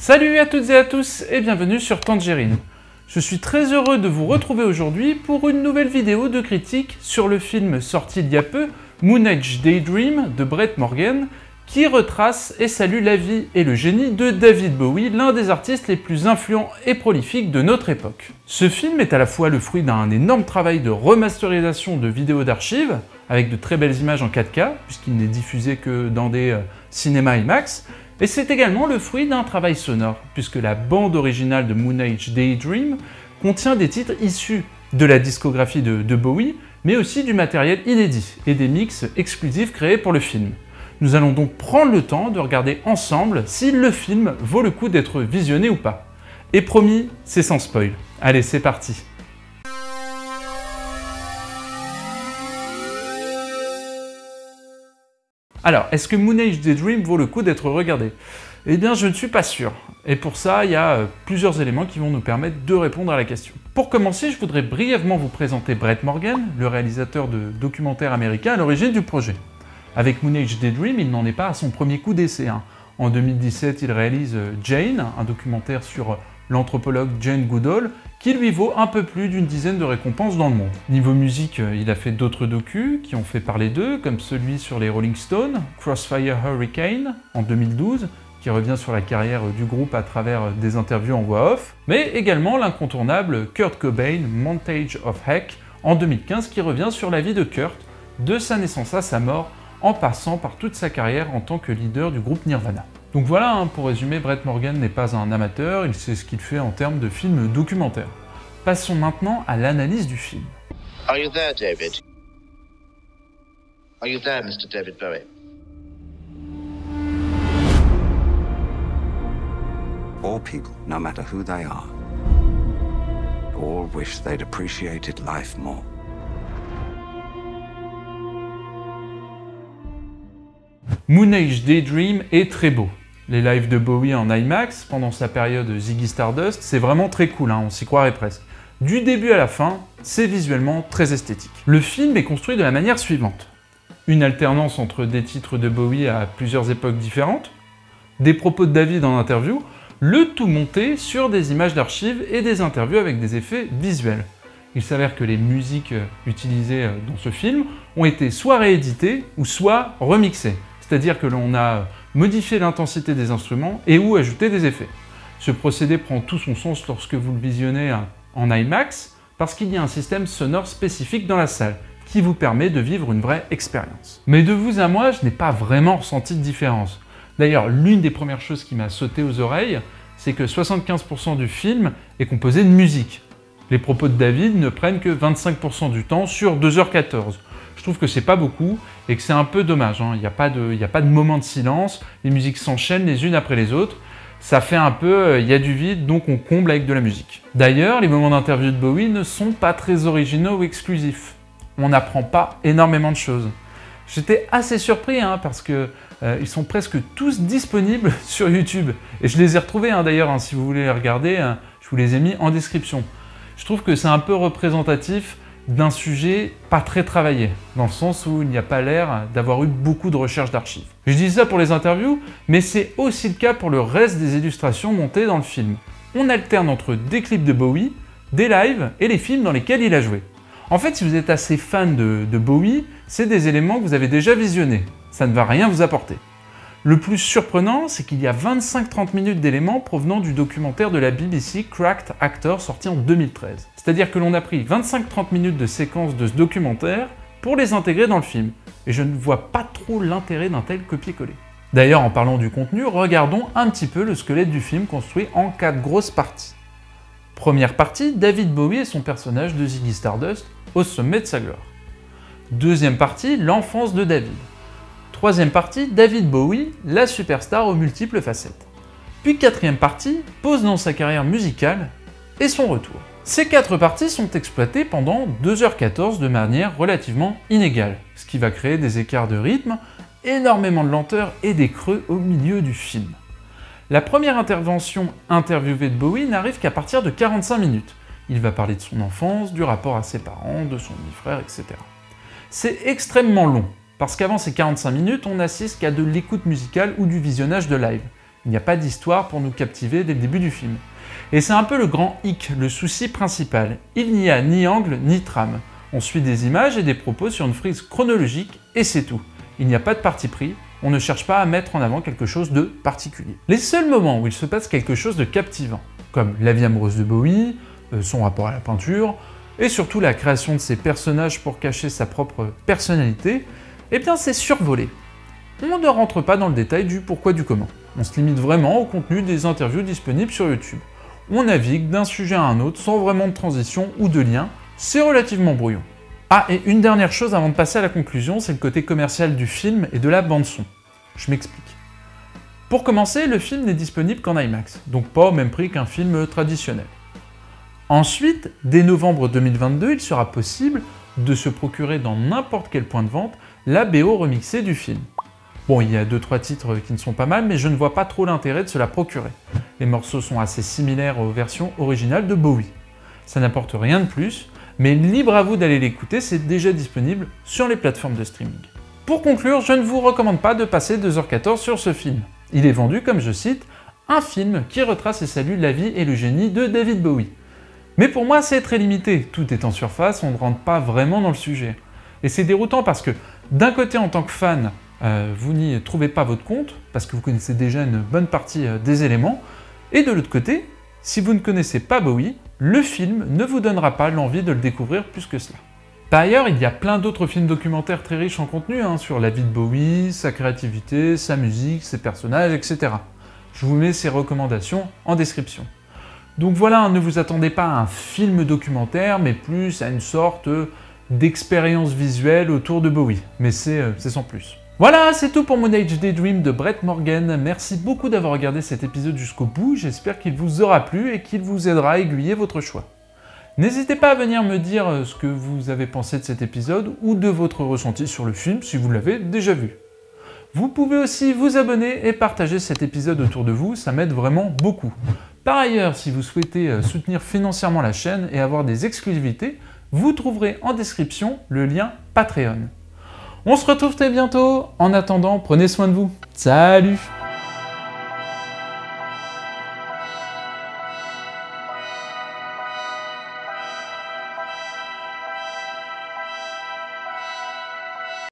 Salut à toutes et à tous et bienvenue sur Tangerine. Je suis très heureux de vous retrouver aujourd'hui pour une nouvelle vidéo de critique sur le film sorti il y a peu, Moon Age Daydream de Brett Morgen, qui retrace et salue la vie et le génie de David Bowie, l'un des artistes les plus influents et prolifiques de notre époque. Ce film est à la fois le fruit d'un énorme travail de remasterisation de vidéos d'archives, avec de très belles images en 4K, puisqu'il n'est diffusé que dans des cinémas IMAX, et c'est également le fruit d'un travail sonore, puisque la bande originale de Moon Age Daydream contient des titres issus de la discographie de Bowie, mais aussi du matériel inédit et des mix exclusifs créés pour le film. Nous allons donc prendre le temps de regarder ensemble si le film vaut le coup d'être visionné ou pas. Et promis, c'est sans spoil. Allez, c'est parti. Alors, est-ce que Moon Age Daydream vaut le coup d'être regardé? Eh bien, je ne suis pas sûr. Et pour ça, il y a plusieurs éléments qui vont nous permettre de répondre à la question. Pour commencer, je voudrais brièvement vous présenter Brett Morgen, le réalisateur de documentaires américains à l'origine du projet. Avec Moon Age Daydream, il n'en est pas à son premier coup d'essai. En 2017, il réalise Jane, un documentaire sur l'anthropologue Jane Goodall, qui lui vaut un peu plus d'une dizaine de récompenses dans le monde. Niveau musique, il a fait d'autres docus qui ont fait parler d'eux, comme celui sur les Rolling Stones, Crossfire Hurricane, en 2012, qui revient sur la carrière du groupe à travers des interviews en voix off, mais également l'incontournable Kurt Cobain, Montage of Heck, en 2015, qui revient sur la vie de Kurt, de sa naissance à sa mort, en passant par toute sa carrière en tant que leader du groupe Nirvana. Donc voilà, pour résumer, Brett Morgen n'est pas un amateur, il sait ce qu'il fait en termes de films documentaires. Passons maintenant à l'analyse du film. Are you there, David? Are you there, Mr. David Bowie? All people, no matter who they are, all wish they'd appreciated life more. Moon Age Daydream est très beau. Les lives de Bowie en IMAX, pendant sa période Ziggy Stardust, c'est vraiment très cool, on s'y croirait presque. Du début à la fin, c'est visuellement très esthétique. Le film est construit de la manière suivante. Une alternance entre des titres de Bowie à plusieurs époques différentes, des propos de David en interview, le tout monté sur des images d'archives et des interviews avec des effets visuels. Il s'avère que les musiques utilisées dans ce film ont été soit rééditées ou soit remixées. C'est-à-dire que l'on a modifié l'intensité des instruments et ou ajouté des effets. Ce procédé prend tout son sens lorsque vous le visionnez en IMAX, parce qu'il y a un système sonore spécifique dans la salle, qui vous permet de vivre une vraie expérience. Mais de vous à moi, je n'ai pas vraiment ressenti de différence. D'ailleurs, l'une des premières choses qui m'a sauté aux oreilles, c'est que 75% du film est composé de musique. Les propos de David ne prennent que 25% du temps sur 2h14. Je trouve que c'est pas beaucoup et que c'est un peu dommage. Il n'y a pas de moment de silence, les musiques s'enchaînent les unes après les autres. Ça fait un peu, il y a du vide, donc on comble avec de la musique. D'ailleurs, les moments d'interview de Bowie ne sont pas très originaux ou exclusifs. On n'apprend pas énormément de choses. J'étais assez surpris parce que ils sont presque tous disponibles sur YouTube. Et je les ai retrouvés d'ailleurs, si vous voulez les regarder, je vous les ai mis en description. Je trouve que c'est un peu représentatif d'un sujet pas très travaillé, dans le sens où il n'y a pas l'air d'avoir eu beaucoup de recherches d'archives. Je dis ça pour les interviews, mais c'est aussi le cas pour le reste des illustrations montées dans le film. On alterne entre des clips de Bowie, des lives et les films dans lesquels il a joué. En fait, si vous êtes assez fan de Bowie, c'est des éléments que vous avez déjà visionnés. Ça ne va rien vous apporter. Le plus surprenant, c'est qu'il y a 25-30 minutes d'éléments provenant du documentaire de la BBC Cracked Actor sorti en 2013. C'est-à-dire que l'on a pris 25-30 minutes de séquences de ce documentaire pour les intégrer dans le film. Et je ne vois pas trop l'intérêt d'un tel copier-coller. D'ailleurs, en parlant du contenu, regardons un petit peu le squelette du film construit en 4 grosses parties. Première partie, David Bowie et son personnage de Ziggy Stardust au sommet de sa gloire. Deuxième partie, l'enfance de David. Troisième partie, David Bowie, la superstar aux multiples facettes. Puis quatrième partie, pause dans sa carrière musicale et son retour. Ces 4 parties sont exploitées pendant 2h14 de manière relativement inégale, ce qui va créer des écarts de rythme, énormément de lenteur et des creux au milieu du film. La première intervention interviewée de Bowie n'arrive qu'à partir de 45 minutes. Il va parler de son enfance, du rapport à ses parents, de son demi-frère, etc. C'est extrêmement long, parce qu'avant ces 45 minutes, on n'assiste qu'à de l'écoute musicale ou du visionnage de live. Il n'y a pas d'histoire pour nous captiver dès le début du film. Et c'est un peu le grand hic, le souci principal. Il n'y a ni angle ni trame. On suit des images et des propos sur une frise chronologique et c'est tout. Il n'y a pas de parti pris, on ne cherche pas à mettre en avant quelque chose de particulier. Les seuls moments où il se passe quelque chose de captivant, comme la vie amoureuse de Bowie, son rapport à la peinture, et surtout la création de ses personnages pour cacher sa propre personnalité, eh bien c'est survolé. On ne rentre pas dans le détail du pourquoi du comment. On se limite vraiment au contenu des interviews disponibles sur YouTube. On navigue d'un sujet à un autre sans vraiment de transition ou de lien, c'est relativement brouillon. Ah, et une dernière chose avant de passer à la conclusion, c'est le côté commercial du film et de la bande-son. Je m'explique. Pour commencer, le film n'est disponible qu'en IMAX, donc pas au même prix qu'un film traditionnel. Ensuite, dès novembre 2022, il sera possible de se procurer dans n'importe quel point de vente la BO remixée du film. Bon, il y a 2-3 titres qui ne sont pas mal, mais je ne vois pas trop l'intérêt de se la procurer. Les morceaux sont assez similaires aux versions originales de Bowie. Ça n'apporte rien de plus, mais libre à vous d'aller l'écouter, c'est déjà disponible sur les plateformes de streaming. Pour conclure, je ne vous recommande pas de passer 2h14 sur ce film. Il est vendu, comme je cite, un film qui retrace et salue la vie et le génie de David Bowie. Mais pour moi, c'est très limité. Tout est en surface, on ne rentre pas vraiment dans le sujet. Et c'est déroutant parce que, d'un côté, en tant que fan, vous n'y trouvez pas votre compte, parce que vous connaissez déjà une bonne partie des éléments, et de l'autre côté, si vous ne connaissez pas Bowie, le film ne vous donnera pas l'envie de le découvrir plus que cela. Par ailleurs, il y a plein d'autres films documentaires très riches en contenu, sur la vie de Bowie, sa créativité, sa musique, ses personnages, etc. Je vous mets ces recommandations en description. Donc voilà, ne vous attendez pas à un film documentaire, mais plus à une sorte d'expérience visuelle autour de Bowie. Mais c'est sans plus. Voilà, c'est tout pour Moon Age Daydream de Brett Morgen. Merci beaucoup d'avoir regardé cet épisode jusqu'au bout. J'espère qu'il vous aura plu et qu'il vous aidera à aiguiller votre choix. N'hésitez pas à venir me dire ce que vous avez pensé de cet épisode ou de votre ressenti sur le film si vous l'avez déjà vu. Vous pouvez aussi vous abonner et partager cet épisode autour de vous, ça m'aide vraiment beaucoup. Par ailleurs, si vous souhaitez soutenir financièrement la chaîne et avoir des exclusivités, vous trouverez en description le lien Patreon. On se retrouve très bientôt, en attendant, prenez soin de vous. Salut!